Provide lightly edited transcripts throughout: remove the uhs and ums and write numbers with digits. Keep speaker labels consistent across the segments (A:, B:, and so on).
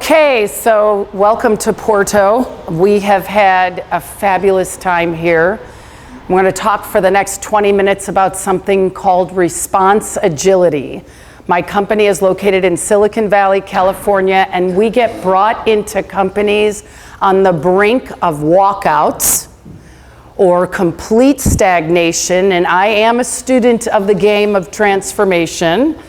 A: Okay, so welcome to Porto. We have had a fabulous time here. I'm going to talk for the next 20 minutes about something called response agility. My company is located in Silicon Valley, California, and we get brought into companies on the brink of walkouts or complete stagnation, and I am a student of the game of transformation.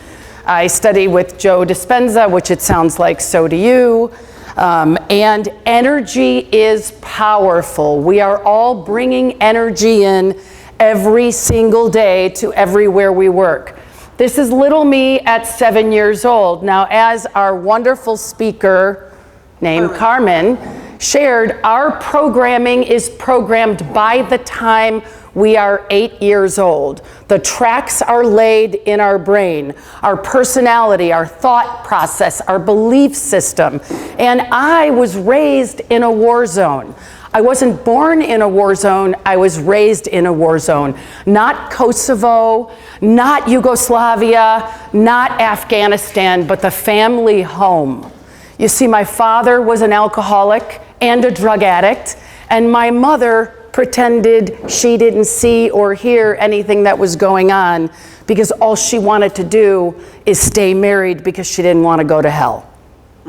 A: I study with Joe Dispenza, which it sounds like so do you. And energy is powerful. We are all bringing energy in every single day to everywhere we work. This is little me at 7 years old. Now, as our wonderful speaker named Carmen shared, our programming is programmed by the time we are 8 years old. The tracks are laid in our brain, our personality, our thought process, our belief system. And I was raised in a war zone. I wasn't born in a war zone, I was raised in a war zone. Not Kosovo, not Yugoslavia, not Afghanistan, but the family home. You see, my father was an alcoholic and a drug addict, and my mother pretended she didn't see or hear anything that was going on because all she wanted to do is stay married because she didn't want to go to hell.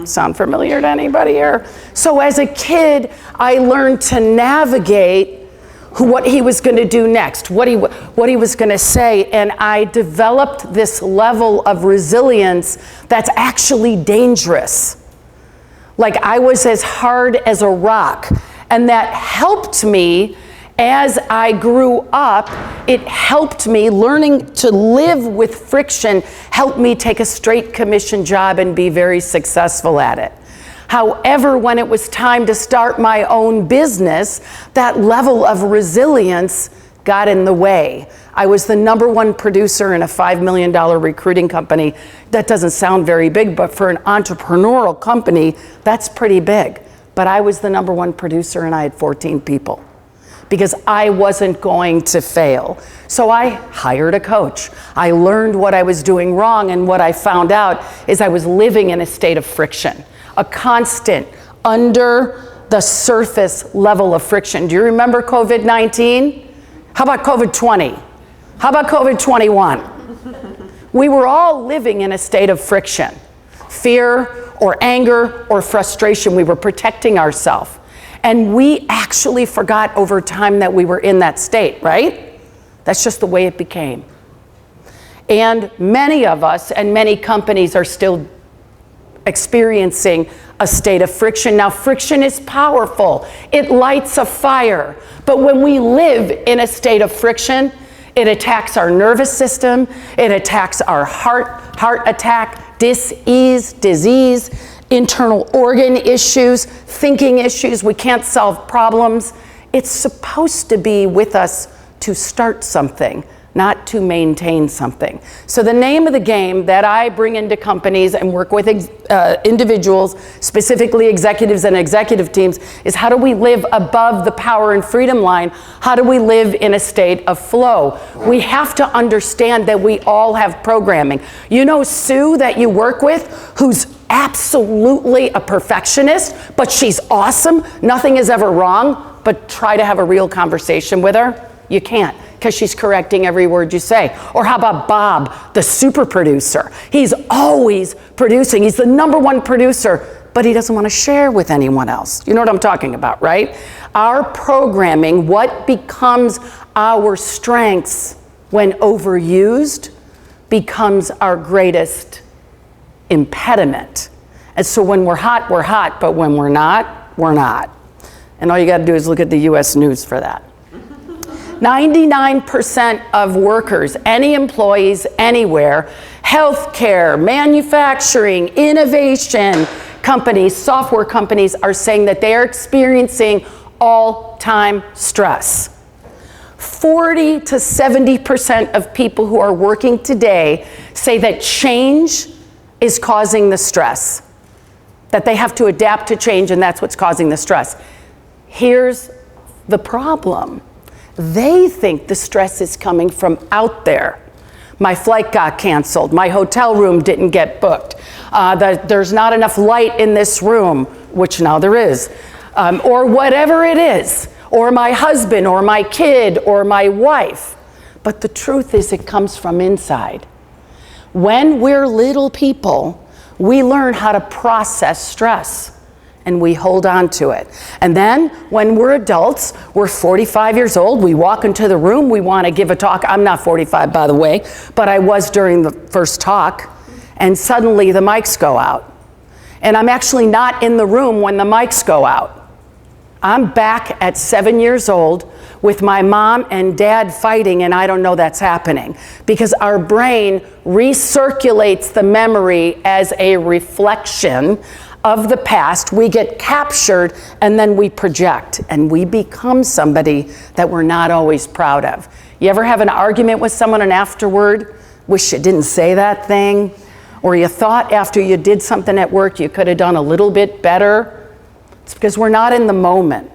A: Sound familiar to anybody here? So as a kid, I learned to navigate what he was going to do next, what he was going to say, and I developed this level of resilience that's actually dangerous. Like I was as hard as a rock. And that helped me as I grew up. It helped me learning to live with friction, helped me take a straight commission job and be very successful at it. However, when it was time to start my own business, that level of resilience got in the way. I was the #1 producer in a $5 million recruiting company. That doesn't sound very big, but for an entrepreneurial company, that's pretty big. But I was the #1 producer and I had 14 people because I wasn't going to fail. So I hired a coach. I learned what I was doing wrong, and what I found out is I was living in a state of friction, a constant under the surface level of friction. Do you remember COVID-19? How about COVID-20? How about COVID-21? We were all living in a state of friction, fear, or anger, or frustration. We were protecting ourselves. And we actually forgot over time that we were in that state, right? That's just the way it became. And many of us and many companies are still experiencing a state of friction. Now, friction is powerful. It lights a fire. But when we live in a state of friction, it attacks our nervous system, it attacks our heart attack, disease, internal organ issues, thinking issues. We can't solve problems. It's supposed to be with us to start something, not to maintain something. So the name of the game that I bring into companies and work with individuals, specifically executives and executive teams, is how do we live above the power and freedom line? How do we live in a state of flow? We have to understand that we all have programming. You know Sue that you work with, who's absolutely a perfectionist, but she's awesome, nothing is ever wrong, but try to have a real conversation with her? You can't, because she's correcting every word you say. Or how about Bob, the super producer? He's always producing. He's the #1 producer, but he doesn't want to share with anyone else. You know what I'm talking about, right? Our programming, what becomes our strengths when overused, becomes our greatest impediment. And so when we're hot, but when we're not, we're not. And all you got to do is look at the US News for that. 99% of workers, any employees anywhere, healthcare, manufacturing, innovation companies, software companies are saying that they are experiencing all-time stress. 40 to 70% of people who are working today say that change is causing the stress, that they have to adapt to change, and that's what's causing the stress. Here's the problem. They think the stress is coming from out there. My flight got canceled. My hotel room didn't get booked. There's not enough light in this room, which now there is. Or whatever it is. Or my husband, or my kid, or my wife. But the truth is, it comes from inside. When we're little people, we learn how to process stress. And we hold on to it. And then when we're adults, we're 45 years old, we walk into the room, we want to give a talk. I'm not 45, by the way, but I was during the first talk, and suddenly the mics go out. And I'm actually not in the room when the mics go out. I'm back at 7 years old with my mom and dad fighting, and I don't know that's happening because our brain recirculates the memory as a reflection of the past. We get captured and then we project and we become somebody that we're not always proud of. You ever have an argument with someone and afterward wish you didn't say that thing? Or you thought after you did something at work you could have done a little bit better? It's because we're not in the moment.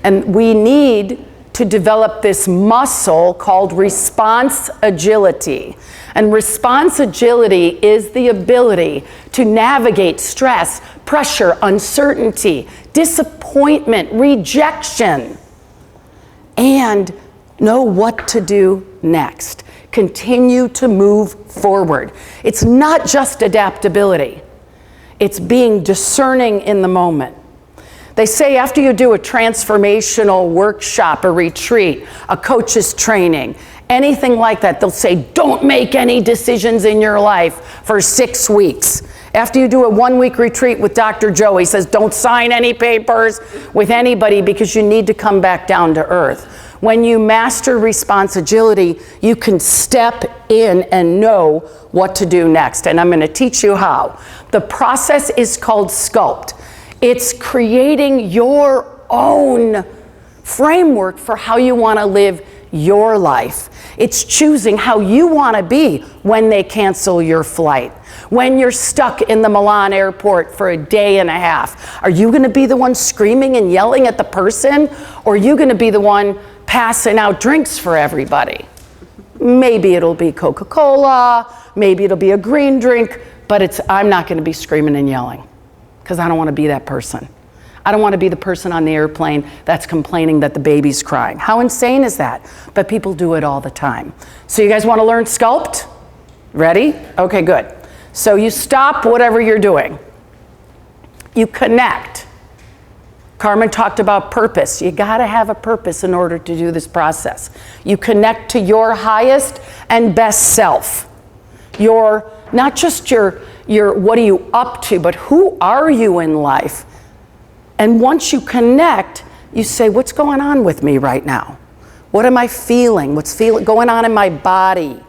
A: And we need to develop this muscle called response agility. And response agility is the ability to navigate stress, pressure, uncertainty, disappointment, rejection, and know what to do next. Continue to move forward. It's not just adaptability. It's being discerning in the moment. They say after you do a transformational workshop, a retreat, a coach's training, anything like that, they'll say, don't make any decisions in your life for 6 weeks. After you do a 1-week retreat with Dr. Joe, he says, don't sign any papers with anybody because you need to come back down to earth. When you master response agility, you can step in and know what to do next. And I'm going to teach you how. The process is called sculpt. It's creating your own framework for how you want to live your life. It's choosing how you want to be when they cancel your flight. When you're stuck in the Milan airport for a day and a half, are you going to be the one screaming and yelling at the person? Or are you going to be the one passing out drinks for everybody? Maybe it'll be Coca-Cola, maybe it'll be a green drink, but I'm not going to be screaming and yelling because I don't want to be that person. I don't want to be the person on the airplane that's complaining that the baby's crying. How insane is that? But people do it all the time. So you guys want to learn sculpt? Ready? Okay, good. So you stop whatever you're doing. You connect. Carmen talked about purpose. You got to have a purpose in order to do this process. You connect to your highest and best self. Your, not just your what are you up to, but who are you in life? And once you connect, you say, what's going on with me right now? What am I feeling? What's going on in my body?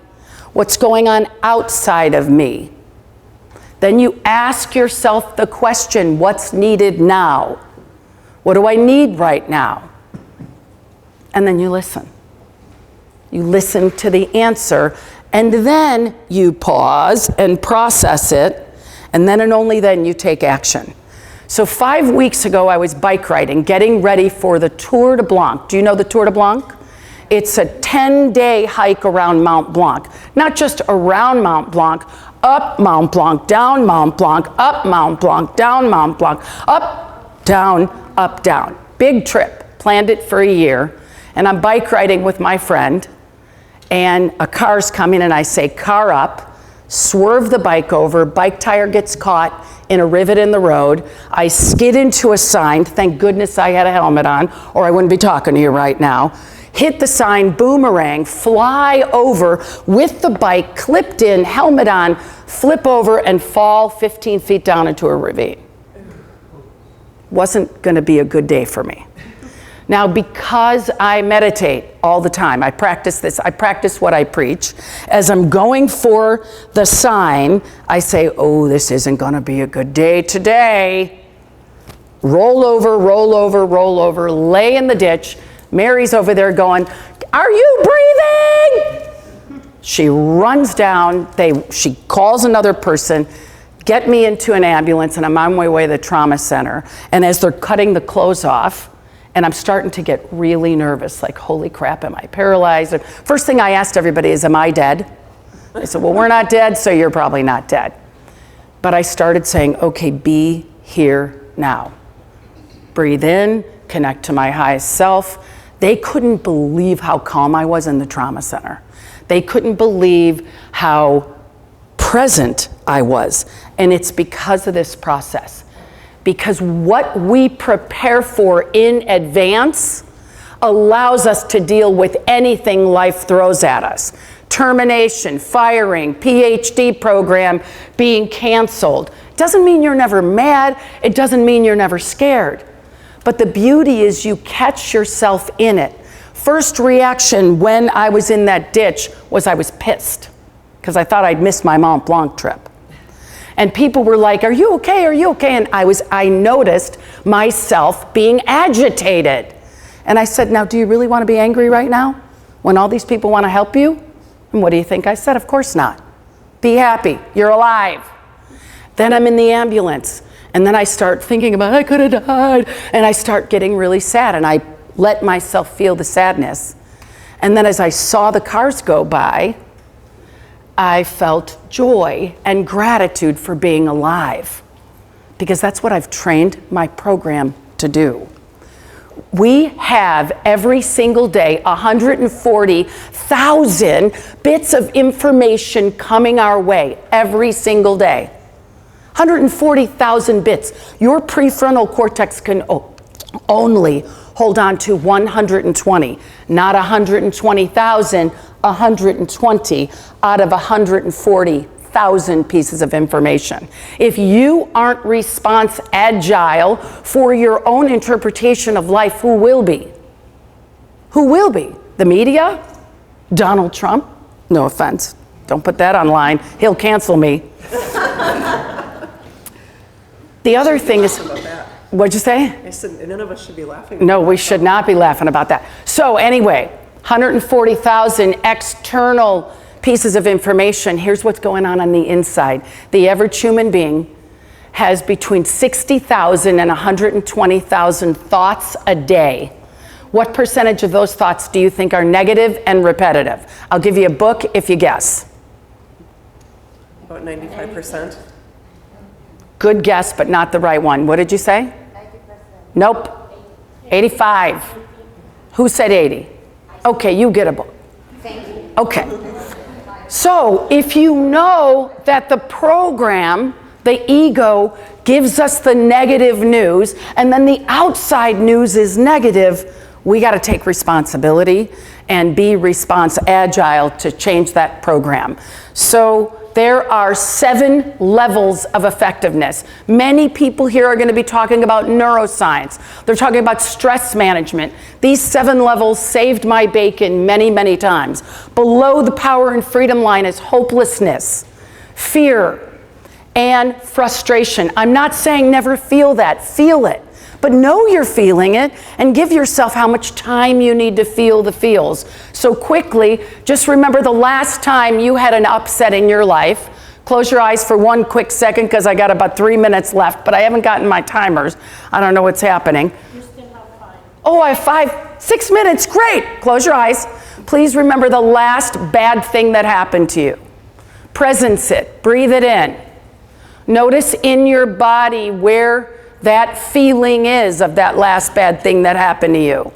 A: What's going on outside of me? Then you ask yourself the question, what's needed now? What do I need right now? And then you listen. You listen to the answer, and then you pause and process it, and then and only then you take action. So 5 weeks ago, I was bike riding, getting ready for the Tour de Blanc. Do you know the Tour de Blanc? It's a 10-day hike around Mount Blanc. Not just around Mount Blanc, up Mount Blanc, down Mount Blanc, up Mount Blanc, down Mount Blanc, up, down. Big trip. Planned it for a year. And I'm bike riding with my friend, and a car's coming, and I say, car up, swerve the bike over, bike tire gets caught in a rivet in the road. I skid into a sign. Thank goodness I had a helmet on, or I wouldn't be talking to you right now. Hit the sign, boomerang, fly over with the bike, clipped in, helmet on, flip over, and fall 15 feet down into a ravine. Wasn't going to be a good day for me. Now, because I meditate all the time, I practice this, I practice what I preach. As I'm going for the sign, I say, oh, this isn't going to be a good day today. Roll over, lay in the ditch. Mary's over there going, are you breathing? She runs down, she calls another person, get me into an ambulance, and I'm on my way to the trauma center. And as they're cutting the clothes off, and I'm starting to get really nervous, like, holy crap, am I paralyzed? First thing I asked everybody is, am I dead? They said, well, we're not dead, so you're probably not dead. But I started saying, okay, be here now. Breathe in, connect to my highest self. They couldn't believe how calm I was in the trauma center. They couldn't believe how present I was. And it's because of this process. Because what we prepare for in advance allows us to deal with anything life throws at us. Termination, firing, PhD program being canceled. Doesn't mean you're never mad. It doesn't mean you're never scared. But the beauty is you catch yourself in it. First reaction when I was in that ditch was I was pissed because I thought I'd missed my Mont Blanc trip. And people were like, are you okay? Are you okay? And I noticed myself being agitated. And I said, now, do you really want to be angry right now when all these people want to help you? And what do you think I said? Of course not. Be happy. You're alive. Then I'm in the ambulance. And then I start thinking about, I could have died. And I start getting really sad. And I let myself feel the sadness. And then as I saw the cars go by, I felt joy and gratitude for being alive. Because that's what I've trained my program to do. We have every single day 140,000 bits of information coming our way every single day. 140,000 bits. Your prefrontal cortex can only hold on to 120, not 120,000, 120 out of 140,000 pieces of information. If you aren't response agile for your own interpretation of life, who will be? Who will be? The media? Donald Trump? No offense. Don't put that online. He'll cancel me. The other thing is, what'd you say?
B: I said none of us should be laughing.
A: No, we should not be laughing about that. So anyway, 140,000 external pieces of information. Here's what's going on the inside. The average human being has between 60,000 and 120,000 thoughts a day. What percentage of those thoughts do you think are negative and repetitive? I'll give you a book if you guess.
B: About 95%.
A: Good guess, but not the right one. What did you say?
C: 90%.
A: Nope. 85. Who said 80? Okay, you get a book.
C: Thank you.
A: Okay. So if you know that the program, the ego, gives us the negative news, and then the outside news is negative, we got to take responsibility and be response agile to change that program. So there are 7 levels of effectiveness. Many people here are going to be talking about neuroscience. They're talking about stress management. These 7 levels saved my bacon many, many times. Below the power and freedom line is hopelessness, fear, and frustration. I'm not saying never feel that. Feel it. But know you're feeling it and give yourself how much time you need to feel the feels. So quickly, just remember the last time you had an upset in your life. Close your eyes for one quick second because I got about 3 minutes left, but I haven't gotten my timers. I don't know what's happening.
C: You still have 5.
A: Oh, I have 6 minutes. Great. Close your eyes. Please remember the last bad thing that happened to you. Presence it. Breathe it in. Notice in your body where that feeling is of that last bad thing that happened to you.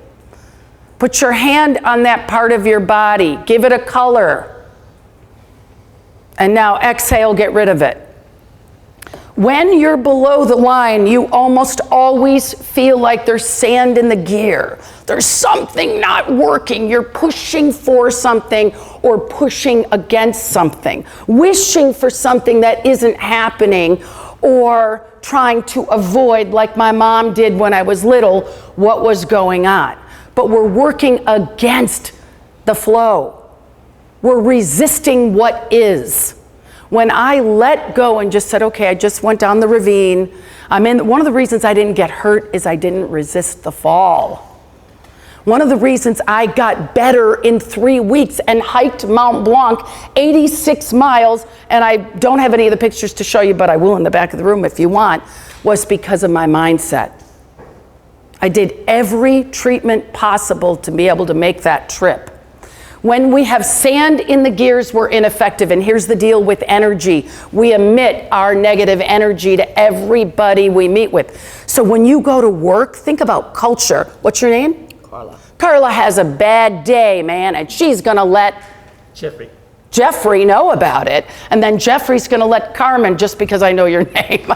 A: Put your hand on that part of your body. Give it a color. And now exhale, get rid of it. When you're below the line, you almost always feel like there's sand in the gear. There's something not working. You're pushing for something or pushing against something. Wishing for something that isn't happening, or trying to avoid, like my mom did when I was little, what was going on. But we're working against the flow. We're resisting what is. When I let go and just said, okay, I just went down the ravine. One of the reasons I didn't get hurt is I didn't resist the fall. One of the reasons I got better in 3 weeks and hiked Mont Blanc 86 miles, and I don't have any of the pictures to show you, but I will in the back of the room if you want, was because of my mindset. I did every treatment possible to be able to make that trip. When we have sand in the gears, we're ineffective. And here's the deal with energy. We emit our negative energy to everybody we meet with. So when you go to work, think about culture. What's your name?
D: Carla.
A: Carla has a bad day, man, and she's going to let Jeffrey know about it. And then Jeffrey's going to let Carmen, just because I know your name,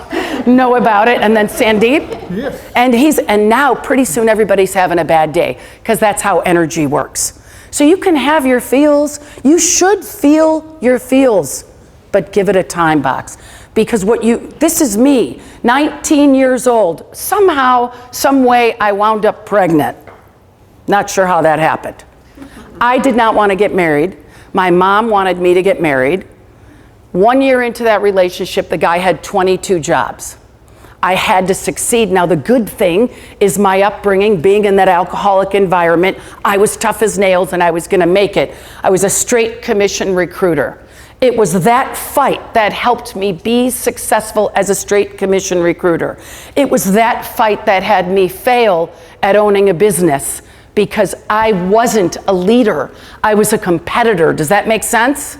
A: know about it. And then Sandeep. Yes. And now pretty soon everybody's having a bad day, because that's how energy works. So you can have your feels. You should feel your feels, but give it a time box. Because this is me, 19 years old. Somehow, some way I wound up pregnant. Not sure how that happened. I did not want to get married. My mom wanted me to get married. 1 year into that relationship, the guy had 22 jobs. I had to succeed. Now, the good thing is my upbringing, being in that alcoholic environment, I was tough as nails and I was going to make it. I was a straight commission recruiter. It was that fight that helped me be successful as a straight commission recruiter. It was that fight that had me fail at owning a business, because I wasn't a leader. I was a competitor. Does that make sense?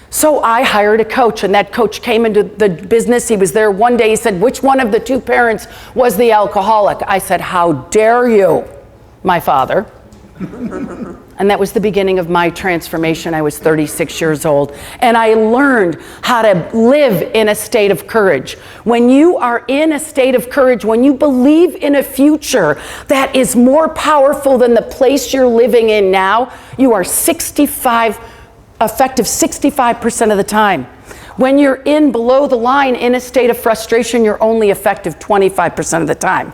A: So I hired a coach, and that coach came into the business. He was there one day. He said, which one of the two parents was the alcoholic? I said, how dare you, my father? And that was the beginning of my transformation. I was 36 years old, and I learned how to live in a state of courage. When you are in a state of courage, when you believe in a future that is more powerful than the place you're living in now, you are effective 65% of the time. When you're in below the line in a state of frustration, you're only effective 25% of the time.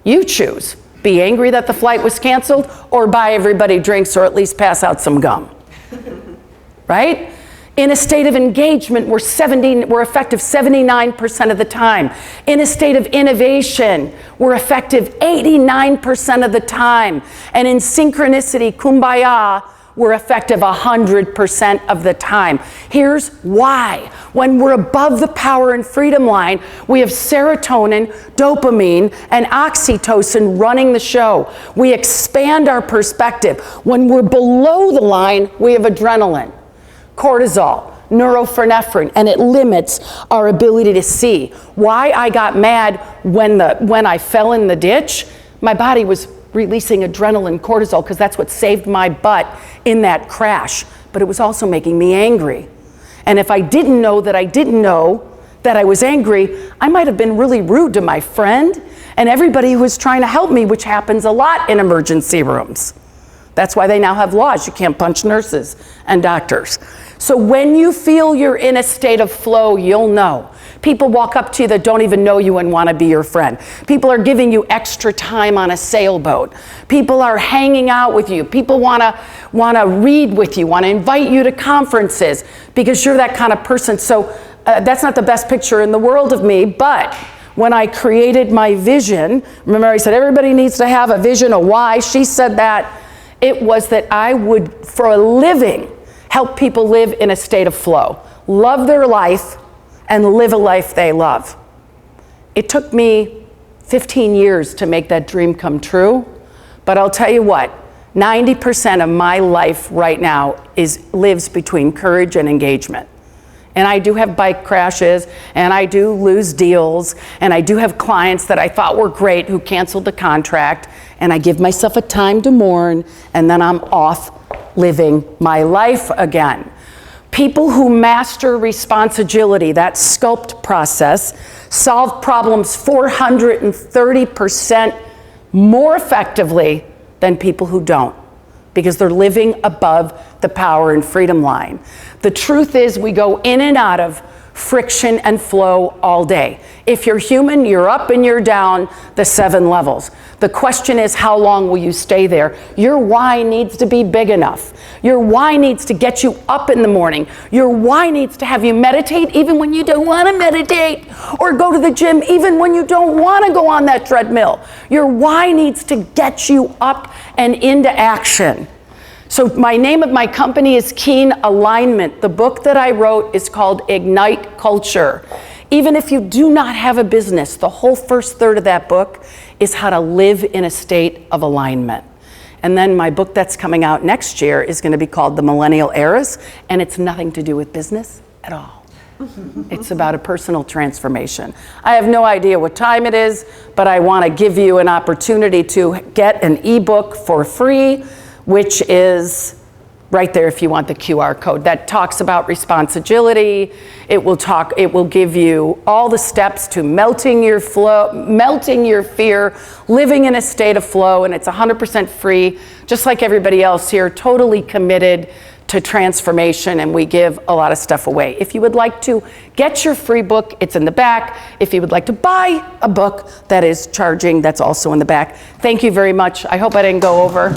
A: You choose. Be angry that the flight was canceled, or buy everybody drinks, or at least pass out some gum. Right? In a state of engagement, we're effective 79% of the time. In a state of innovation, we're effective 89% of the time. And in synchronicity, kumbaya, we're effective 100% of the time. Here's why. When we're above the power and freedom line, we have serotonin, dopamine, and oxytocin running the show. We expand our perspective. When we're below the line, we have adrenaline, cortisol, norepinephrine, and it limits our ability to see. Why I got mad when I fell in the ditch, my body was releasing adrenaline, cortisol, because that's what saved my butt in that crash. But it was also making me angry. And if I didn't know that I was angry, I might have been really rude to my friend and everybody who was trying to help me, which happens a lot in emergency rooms. That's why they now have laws. You can't punch nurses and doctors. So when you feel you're in a state of flow, you'll know. People walk up to you that don't even know you and want to be your friend. People are giving you extra time on a sailboat. People are hanging out with you. People want to read with you, want to invite you to conferences because you're that kind of person. So that's not the best picture in the world of me, but when I created my vision, remember I said everybody needs to have a vision, a why. She said that. It was that I would, for a living, help people live in a state of flow, love their life, and live a life they love. It took me 15 years to make that dream come true, but I'll tell you what, 90% of my life right now lives between courage and engagement. And I do have bike crashes, and I do lose deals, and I do have clients that I thought were great who canceled the contract, and I give myself a time to mourn, and then I'm off living my life again. People who master responsibility, that sculpt process, solve problems 430% more effectively than people who don't, because they're living above the power and freedom line. The truth is we go in and out of friction and flow all day. If you're human, you're up and you're down the 7 levels. The question is, how long will you stay there? Your why needs to be big enough. Your why needs to get you up in the morning. Your why needs to have you meditate even when you don't want to meditate, or go to the gym even when you don't want to go on that treadmill. Your why needs to get you up and into action. So my name of my company is KeenAlignment. The book that I wrote is called Ignite Culture. Even if you do not have a business, the whole first third of that book is how to live in a state of alignment. And then my book that's coming out next year is going to be called The Millennial Eras, and it's nothing to do with business at all. It's about a personal transformation. I have no idea what time it is, but I want to give you an opportunity to get an ebook for free, which is right there if you want the QR code. That talks about responsibility. It will give you all the steps to melting your fear, living in a state of flow, and it's 100% free, just like everybody else here, totally committed to transformation, and we give a lot of stuff away. If you would like to get your free book, it's in the back. If you would like to buy a book that is charging, that's also in the back. Thank you very much. I hope I didn't go over.